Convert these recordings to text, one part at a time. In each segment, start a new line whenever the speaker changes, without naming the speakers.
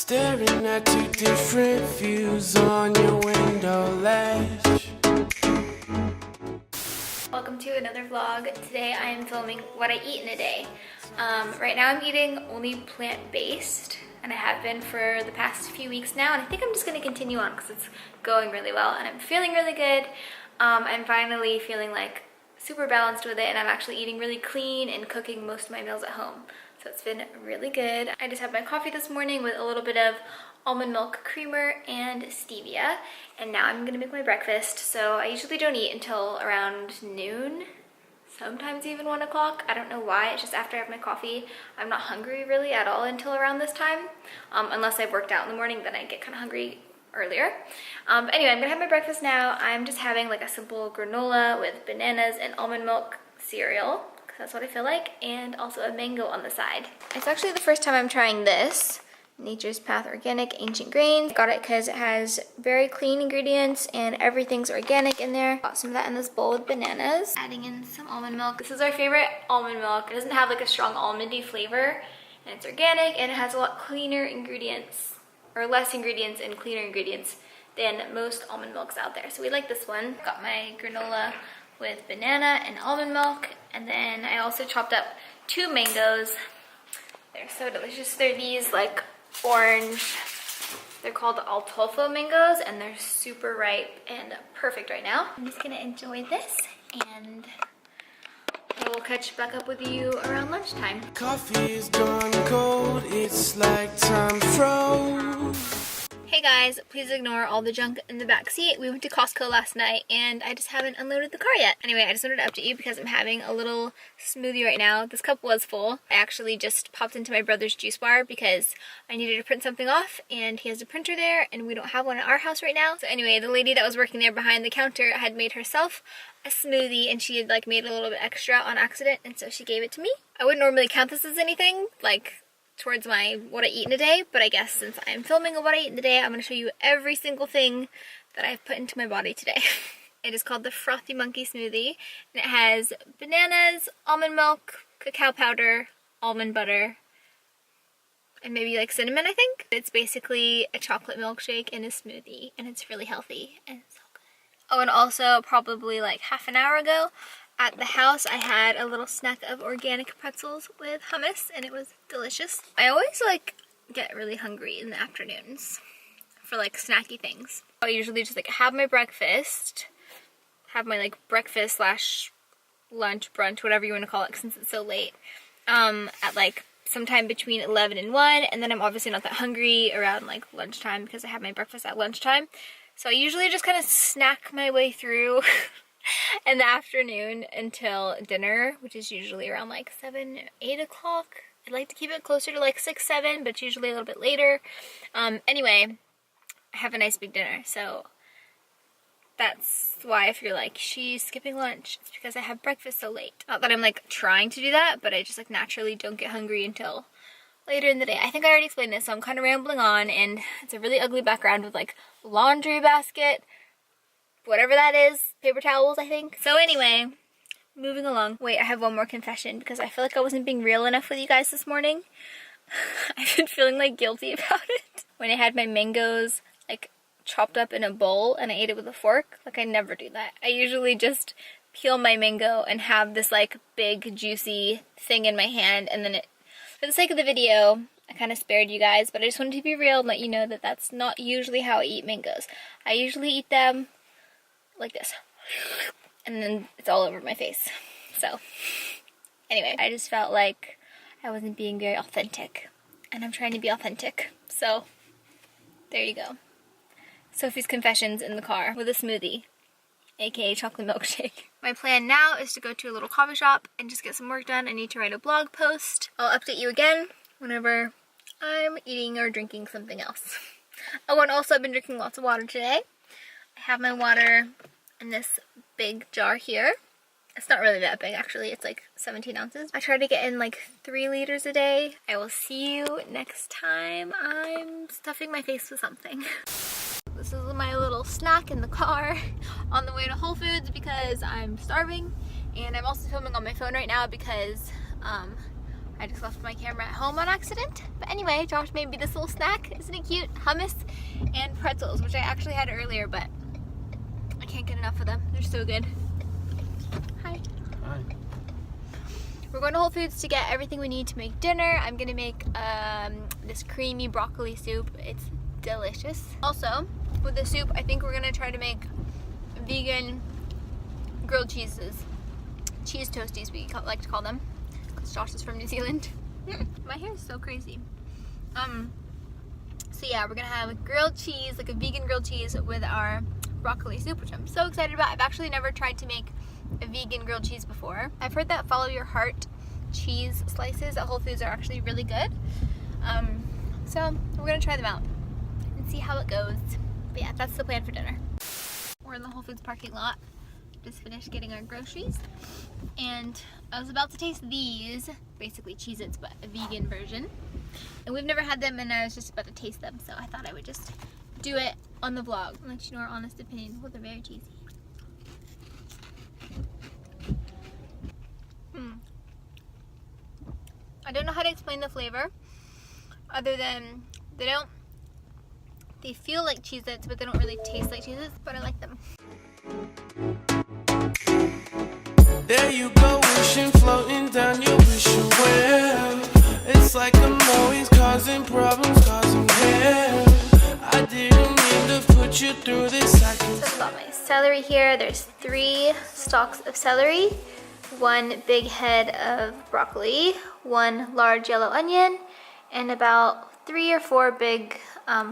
Staring at two different views on your window ledge.
Welcome to another vlog. Today I am filming what I eat in a day. Right now I'm eating only plant-based, and I have been for the past few weeks now, and I think I'm just going to continue on because it's going really well and I'm feeling really good. I'm finally feeling like super balanced with it, and I'm actually eating really clean and cooking most of my meals at home. So it's been really good. I just had my coffee this morning with a little bit of almond milk creamer and stevia, and now I'm gonna make my breakfast. So I usually don't eat until around noon, sometimes even 1 o'clock. I don't know why, it's just after I have my coffee, I'm not hungry really at all until around this time. Unless I've worked out in the morning, then I get kind of hungry earlier. Anyway, I'm gonna have my breakfast now. I'm just having like a simple granola with bananas and almond milk cereal, because that's what I feel like, and also a mango on the side. It's actually the first time I'm trying this. Nature's Path Organic Ancient Grains. Got it because it has very clean ingredients and everything's organic in there. Got some of that in this bowl with bananas. Adding in some almond milk. This is our favorite almond milk. It doesn't have like a strong almondy flavor, and it's organic, and it has a lot cleaner ingredients, or less ingredients and cleaner ingredients than most almond milks out there. So we like this one. Got my granola with banana and almond milk, and then I also chopped up 2 mangoes. They're so delicious. They're these like orange, they're called Altofo mangoes, and they're super ripe and perfect right now. I'm just gonna enjoy this, and I will catch back up with you around lunchtime.
Coffee is gone cold, it's like time froze.
Hey guys, please ignore all the junk in the back seat. We went to Costco last night and I just haven't unloaded the car yet. Anyway, I just wanted to update you because I'm having a little smoothie right now. This cup was full. I actually just popped into my brother's juice bar because I needed to print something off, and he has a printer there and we don't have one at our house right now. So anyway, the lady that was working there behind the counter had made herself a smoothie, and she had like made a little bit extra on accident, and so she gave it to me. I wouldn't normally count this as anything like towards my what I eat in a day, but I guess since I'm filming a what I eat in a day, I'm going to show you every single thing that I've put into my body today. It is called the Frothy Monkey Smoothie, and it has bananas, almond milk, cacao powder, almond butter, and maybe like cinnamon, I think. It's basically a chocolate milkshake in a smoothie, and it's really healthy and it's so good. Oh, and also probably like half an hour ago at the house, I had a little snack of organic pretzels with hummus, and it was delicious. I always like get really hungry in the afternoons for like snacky things. I usually just like have my breakfast, have my like breakfast slash lunch, brunch, whatever you want to call it since it's so late, at like sometime between 11 and 1, and then I'm obviously not that hungry around like lunchtime because I have my breakfast at lunchtime. So I usually just kind of snack my way through in the afternoon until dinner, which is usually around like 7 or 8 o'clock. I'd like to keep it closer to like 6, 7, but it's usually a little bit later. Anyway, I have a nice big dinner, so that's why if you're like, she's skipping lunch, it's because I have breakfast so late. Not that I'm like trying to do that, but I just like naturally don't get hungry until later in the day. I think I already explained this, so I'm kind of rambling on, and it's a really ugly background with like laundry basket, whatever that is, paper towels, I think. So anyway, moving along. Wait, I have one more confession because I feel like I wasn't being real enough with you guys this morning. I've been feeling like guilty about it. When I had my mangoes like chopped up in a bowl and I ate it with a fork, like I never do that. I usually just peel my mango and have this like big juicy thing in my hand, and then it, for the sake of the video, I kind of spared you guys, but I just wanted to be real and let you know that that's not usually how I eat mangoes. I usually eat them like this, and then it's all over my face. So anyway, I just felt like I wasn't being very authentic, and I'm trying to be authentic, so there you go. Sophie's confessions in the car with a smoothie, aka chocolate milkshake. My plan now is to go to a little coffee shop and just get some work done. I need to write a blog post. I'll update you again whenever I'm eating or drinking something else. Oh, and also I've been drinking lots of water today. I have my water in this big jar here. It's not really that big actually, it's like 17 ounces. I try to get in like 3 liters a day. I will see you next time I'm stuffing my face with something. This is my little snack in the car on the way to Whole Foods because I'm starving, and I'm also filming on my phone right now because I just left my camera at home on accident. But anyway, Josh made me this little snack. Isn't it cute? Hummus and pretzels, which I actually had earlier, but I can't get enough of them. They're so good. Hi.
Hi.
We're going to Whole Foods to get everything we need to make dinner. I'm gonna make this creamy broccoli soup. It's delicious. Also, with the soup, I think we're gonna try to make vegan grilled cheeses. Cheese toasties, we like to call them, because Josh is from New Zealand. My hair is so crazy. So yeah, we're gonna have grilled cheese, like a vegan grilled cheese with our broccoli soup, which I'm so excited about. I've actually never tried to make a vegan grilled cheese before. I've heard that Follow Your Heart cheese slices at Whole Foods are actually really good. So we're gonna try them out and see how it goes. But yeah, that's the plan for dinner. We're in the Whole Foods parking lot. Just finished getting our groceries. And I was about to taste these, basically Cheez-Its, but a vegan version. And we've never had them, and I was just about to taste them, so I thought I would just do it on the vlog and let you know our honest opinion. Well, they're very cheesy. I don't know how to explain the flavor other than they feel like Cheez-Its, but they don't really taste like Cheez-Its, but I like them.
There you go, wishing, floating down your wishing well. It's like I'm always causing problems, causing hell. I didn't mean to put you through this. I can.
So I've got my celery here. There's 3 stalks of celery, 1 big head of broccoli, 1 large yellow onion, and about 3 or 4 big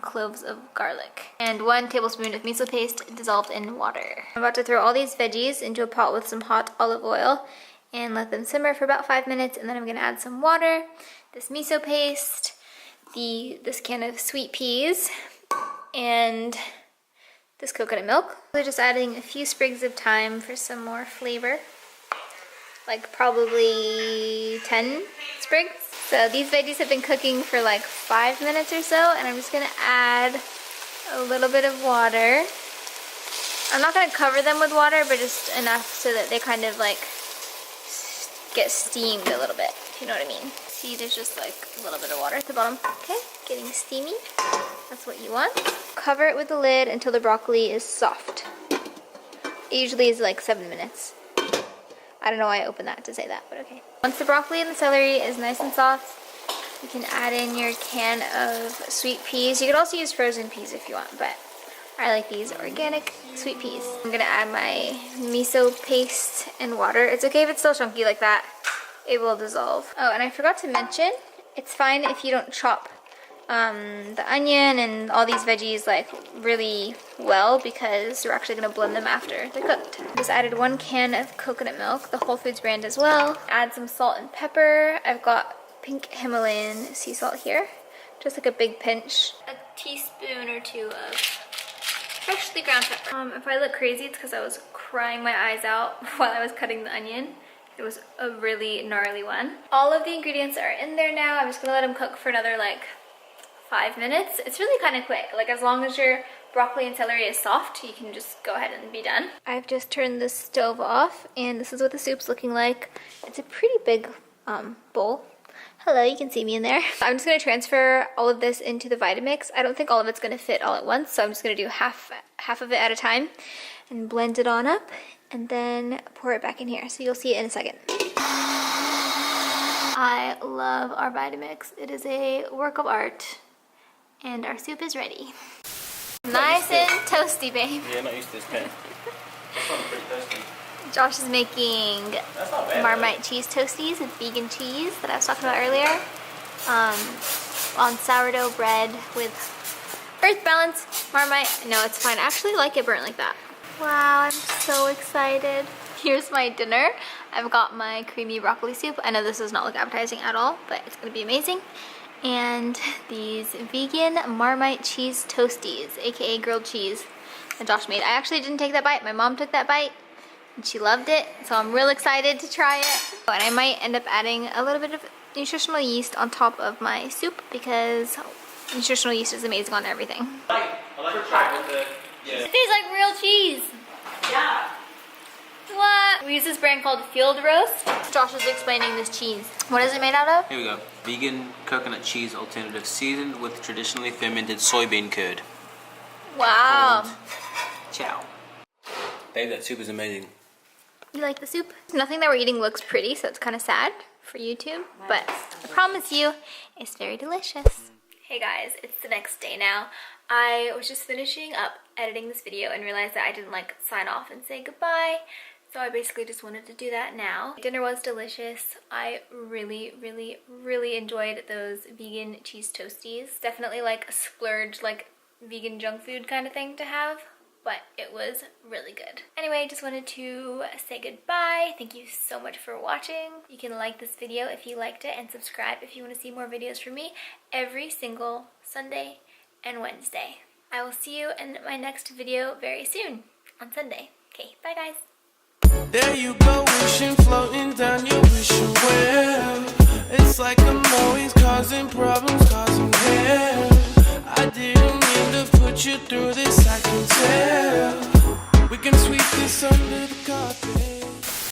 cloves of garlic, and 1 tablespoon of miso paste dissolved in water. I'm about to throw all these veggies into a pot with some hot olive oil and let them simmer for about 5 minutes, and then I'm going to add some water, this miso paste, this can of sweet peas, and this coconut milk. So just adding a few sprigs of thyme for some more flavor, like probably 10 sprigs. So these veggies have been cooking for like 5 minutes or so, and I'm just gonna add a little bit of water. I'm not gonna cover them with water, but just enough so that they kind of like get steamed a little bit, if you know what I mean. See, there's just like a little bit of water at the bottom. Okay, getting steamy. That's what you want. Cover it with the lid until the broccoli is soft. It usually is like 7 minutes. I don't know why I opened that to say that, but okay. Once the broccoli and the celery is nice and soft, you can add in your can of sweet peas. You could also use frozen peas if you want, but I like these organic sweet peas. I'm gonna add my miso paste and water. It's okay if it's still chunky like that. It will dissolve. Oh, and I forgot to mention, it's fine if you don't chop the onion and all these veggies like really well, because we're actually going to blend them after they're cooked. Just added 1 can of coconut milk, the Whole Foods brand as well. Add some salt and pepper. I've got pink Himalayan sea salt here, just like a big pinch. A teaspoon or 2 of freshly ground pepper. If I look crazy, it's because I was crying my eyes out while I was cutting the onion. It was a really gnarly one. All of the ingredients are in there now. I'm just going to let them cook for another like 5 minutes. It's really kind of quick. Like, as long as your broccoli and celery is soft, you can just go ahead and be done. I've just turned the stove off, and this is what the soup's looking like. It's a pretty big bowl. Hello, you can see me in there. I'm just going to transfer all of this into the Vitamix. I don't think all of it's going to fit all at once, so I'm just going to do half of it at a time and blend it on up, and then pour it back in here. So you'll see it in a second. I love our Vitamix. It is a work of art. And our soup is ready. Nice and toasty, babe.
Yeah, not used to this pen. This one's pretty toasty.
Josh is making Marmite cheese toasties with vegan cheese that I was talking about earlier. On sourdough bread with Earth Balance Marmite. No, it's fine. I actually like it burnt like that. Wow, I'm so excited. Here's my dinner. I've got my creamy broccoli soup. I know this does not look appetizing at all, but it's gonna be amazing. And these vegan Marmite cheese toasties, aka grilled cheese, that Josh made. I actually didn't take that bite. My mom took that bite and she loved it, so I'm real excited to try it. Oh, and I might end up adding a little bit of nutritional yeast on top of my soup, because nutritional yeast is amazing on everything.
I like to try with the... Yeah.
It tastes like real cheese.
Yeah.
What? We use this brand called Field Roast. Josh is explaining this cheese. What is it made out of?
Here we go. Vegan coconut cheese alternative seasoned with traditionally fermented soybean curd.
Wow.
Ciao. Babe, that soup is amazing.
You like the soup? Nothing that we're eating looks pretty, so it's kind of sad for YouTube. But I promise you, it's very delicious. Hey guys, it's the next day now. I was just finishing up editing this video and realized that I didn't like sign off and say goodbye. So I basically just wanted to do that now. Dinner was delicious. I really, really, really enjoyed those vegan cheese toasties. Definitely like a splurge, like vegan junk food kind of thing to have, but it was really good. Anyway, just wanted to say goodbye. Thank you so much for watching. You can like this video if you liked it and subscribe if you want to see more videos from me every single Sunday and Wednesday. I will see you in my next video very soon on Sunday. Okay, bye guys.
There you go, wishing, floating down your wishing well. It's like I'm always causing problems, causing hell. I didn't mean to put you through this, I can tell. We can sweep this under the carpet.